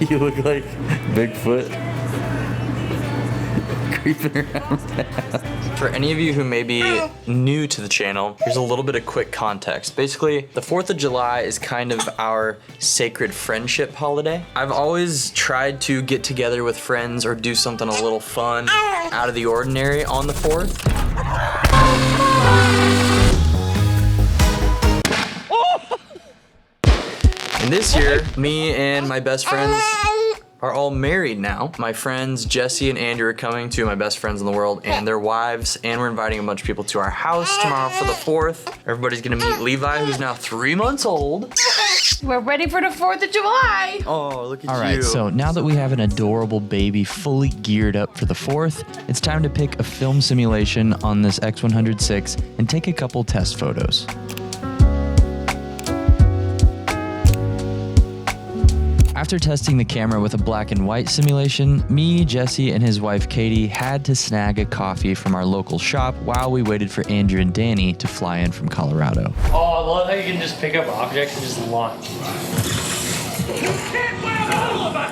You look like Bigfoot creeping around town. For any of you who may be new to the channel, here's a little bit of quick context. Basically, the 4th of July is kind of our sacred friendship holiday. I've always tried to get together with friends or do something a little fun, out of the ordinary on the 4th. And this year, me and my best friends are all married now. My friends Jesse and Andrew are coming, two of my best friends in the world, and their wives, and we're inviting a bunch of people to our house tomorrow for the 4th. Everybody's gonna meet Levi, who's now 3 months old. We're ready for the 4th of July. Oh, look at you. All right, so now that we have an adorable baby fully geared up for the 4th, it's time to pick a film simulation on this X100VI and take a couple test photos. After testing the camera with a black and white simulation, me, Jesse, and his wife Katie had to snag a coffee from our local shop while we waited for Andrew and Danny to fly in from Colorado. Oh, I love how you can just pick up objects and just launch.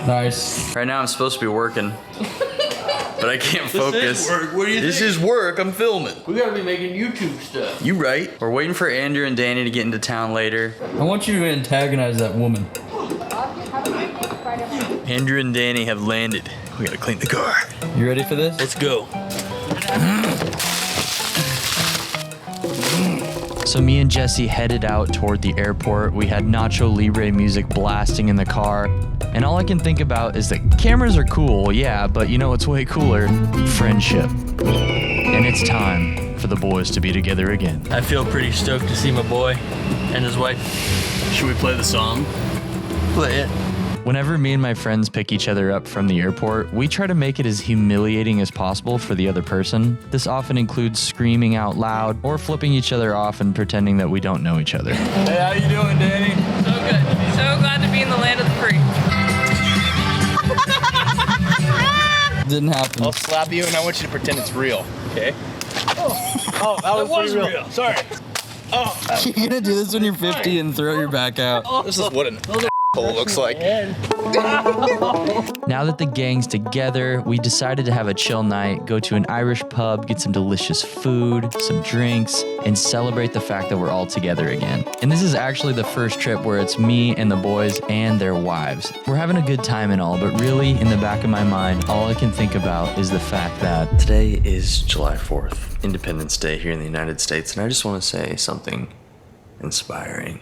Nice. Right now I'm supposed to be working, but I can't focus. This is work. What do you This think? is work, I'm filming. We gotta be making YouTube stuff. You right. We're waiting for Andrew and Danny to get into town later. I want you to antagonize that woman. Andrew and Danny have landed. We gotta clean the car. You ready for this? Let's go. So me and Jesse headed out toward the airport. We had Nacho Libre music blasting in the car. And all I can think about is that cameras are cool, yeah, but you know what's way cooler? Friendship. And it's time for the boys to be together again. I feel pretty stoked to see my boy and his wife. Should we play the song? Play it. Whenever me and my friends pick each other up from the airport, we try to make it as humiliating as possible for the other person. This often includes screaming out loud or flipping each other off and pretending that we don't know each other. Hey, how you doing, Danny? So good. So glad to be in the land of the free. Didn't happen. I'll slap you and I want you to pretend it's real, okay? Oh, that was real. Sorry. You're gonna do this when you're 50 and throw your back out. This is what an hole looks like. Now that the gang's together, we decided to have a chill night, go to an Irish pub, get some delicious food, some drinks, and celebrate the fact that we're all together again. And this is actually the first trip where it's me and the boys and their wives. We're having a good time and all, but really, in the back of my mind, all I can think about is the fact that Today is July 4th, Independence Day here in the United States, and I just want to say something inspiring.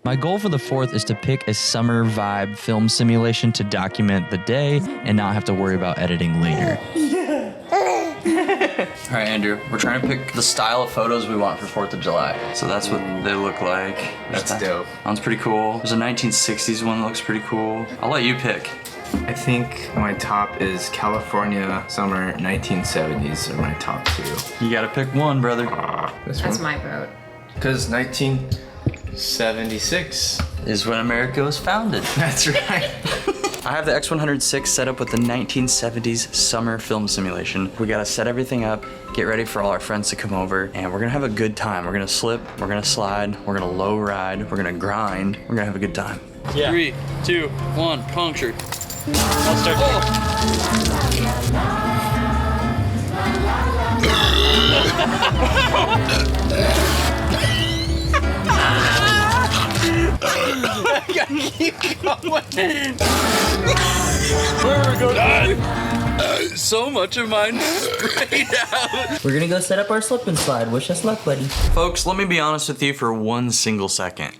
my goal for the 4th is to pick a summer vibe film simulation to document the day and not have to worry about editing later. All right, Andrew, we're trying to pick the style of photos we want for 4th of July. So that's what they look like. That's dope. That one's pretty cool. There's a 1960s one that looks pretty cool. I'll let you pick. I think my top is California Summer 1970s are my top two. You gotta pick one, brother. This That's one? my vote. Because 1976. Is when America was founded. That's right. I have the X100VI set up with the 1970s summer film simulation. We gotta set everything up, get ready for all our friends to come over, and we're gonna have a good time. We're gonna slip, we're gonna slide, we're gonna low ride, we're gonna grind, we're gonna have a good time. Yeah. 3, 2, 1, puncture. I'll start. So much of mine sprayed out. We're gonna go set up our slip and slide. Wish us luck, buddy. Folks, let me be honest with you for one single second.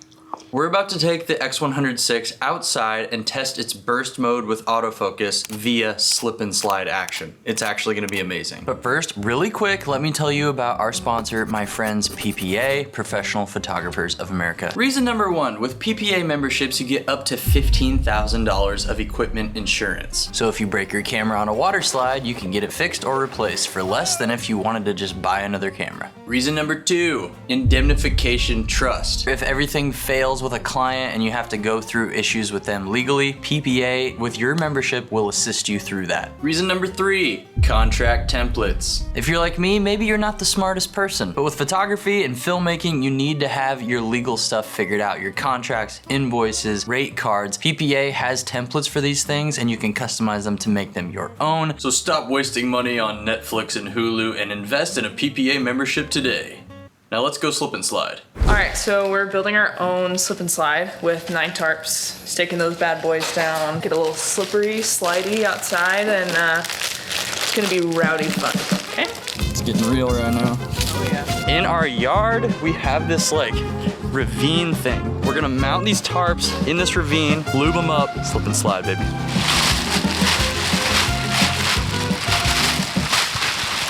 We're about to take the X100VI outside and test its burst mode with autofocus via slip and slide action. It's actually gonna be amazing. But first, really quick, let me tell you about our sponsor, my friends PPA, Professional Photographers of America. Reason number one, with PPA memberships, you get up to $15,000 of equipment insurance. So if you break your camera on a water slide, you can get it fixed or replaced for less than if you wanted to just buy another camera. Reason number two, indemnification trust. If everything fails calls with a client and you have to go through issues with them legally, PPA with your membership will assist you through that. Reason number 3, contract templates. If you're like me, maybe you're not the smartest person, but with photography and filmmaking, you need to have your legal stuff figured out. Your contracts, invoices, rate cards. PPA has templates for these things and you can customize them to make them your own. So stop wasting money on Netflix and Hulu and invest in a PPA membership today. Now let's go slip and slide. All right, so we're building our own slip and slide with 9 tarps, staking those bad boys down, get a little slippery, slidey outside, and it's gonna be rowdy fun, okay? It's getting real right now. Oh yeah. In our yard, we have this like ravine thing. We're gonna mount these tarps in this ravine, lube them up, slip and slide, baby.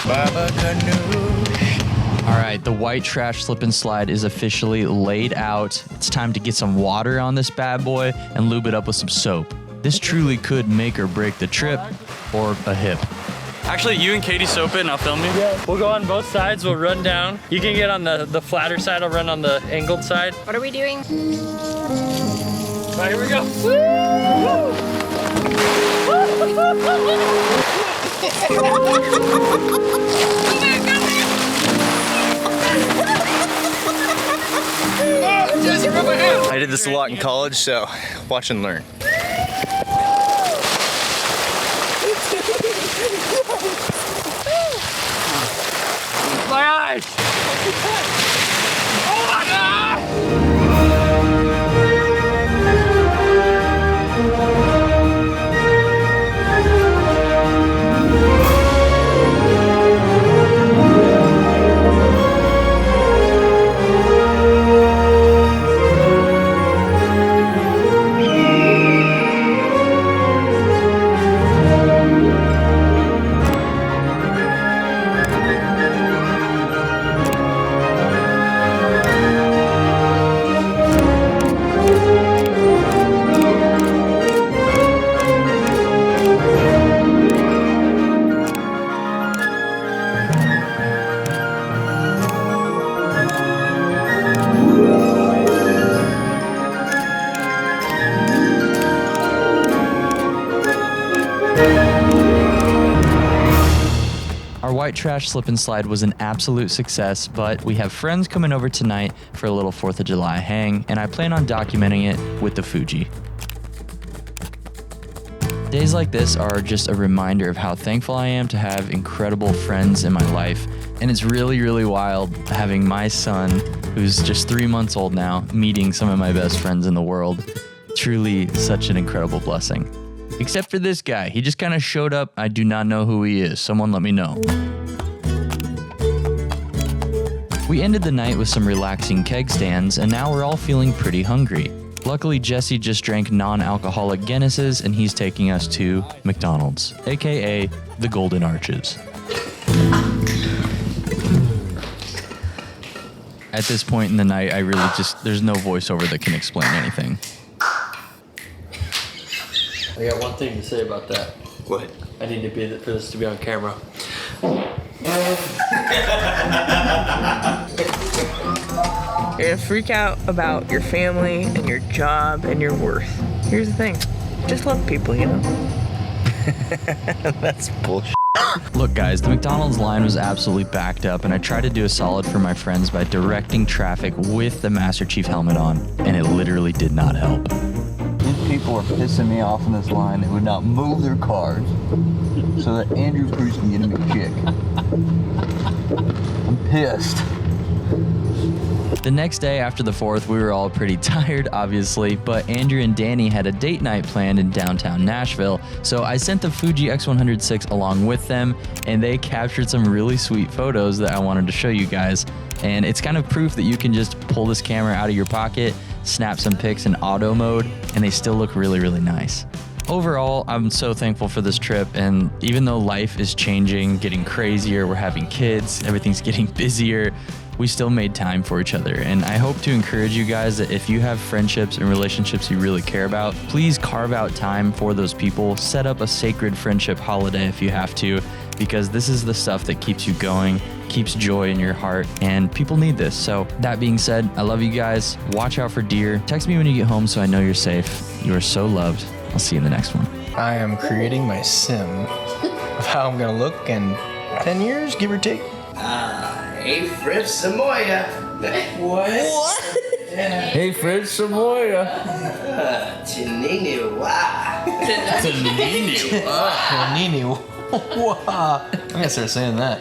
Baba Ganoush. All right, the white trash slip and slide is officially laid out. It's time to get some water on this bad boy and lube it up with some soap. This truly could make or break the trip or a hip. Actually, you and Katie soap it and I'll film you. Yeah. We'll go on both sides. We'll run down. You can get on the flatter side. I'll run on the angled side. What are we doing? All right, here we go. I did this a lot in college, so watch and learn. My eyes! Oh my God! Our white trash slip and slide was an absolute success, but we have friends coming over tonight for a little 4th of July hang, and I plan on documenting it with the Fuji. Days like this are just a reminder of how thankful I am to have incredible friends in my life, and it's really, really wild having my son, who's just 3 months old now, meeting some of my best friends in the world. Truly such an incredible blessing. Except for this guy. He just kind of showed up. I do not know who he is. Someone let me know. We ended the night with some relaxing keg stands, and now we're all feeling pretty hungry. Luckily, Jesse just drank non-alcoholic Guinnesses, and he's taking us to McDonald's, aka the Golden Arches. At this point in the night, I really there's no voiceover that can explain anything. I got one thing to say about that. What? I need for this to be on camera. You're gonna freak out about your family and your job and your worth. Here's the thing, just love people, you know? That's bullshit. Look guys, the McDonald's line was absolutely backed up, and I tried to do a solid for my friends by directing traffic with the Master Chief helmet on, and it literally did not help. These people are pissing me off in this line. They would not move their cars so that Andrew Cruz can get him a chick. I'm pissed. The next day after the 4th, we were all pretty tired, obviously, but Andrew and Danny had a date night planned in downtown Nashville, so I sent the Fuji X100vi along with them, and they captured some really sweet photos that I wanted to show you guys. And it's kind of proof that you can just pull this camera out of your pocket, snap some pics in auto mode, and they still look really, really nice. Overall, I'm so thankful for this trip, and even though life is changing, getting crazier, we're having kids, everything's getting busier, we still made time for each other. And I hope to encourage you guys that if you have friendships and relationships you really care about, please carve out time for those people. Set up a sacred friendship holiday if you have to, because this is the stuff that keeps you going, keeps joy in your heart, and people need this. So that being said, I love you guys. Watch out for deer. Text me when you get home so I know you're safe. You are so loved. I'll see you in the next one. I am creating my sim of how I'm gonna look in 10 years, give or take. Hey, Fritz Samoya. What? Hey, Fred Samoya. Tinini wa. Nini. I'm gonna start saying that.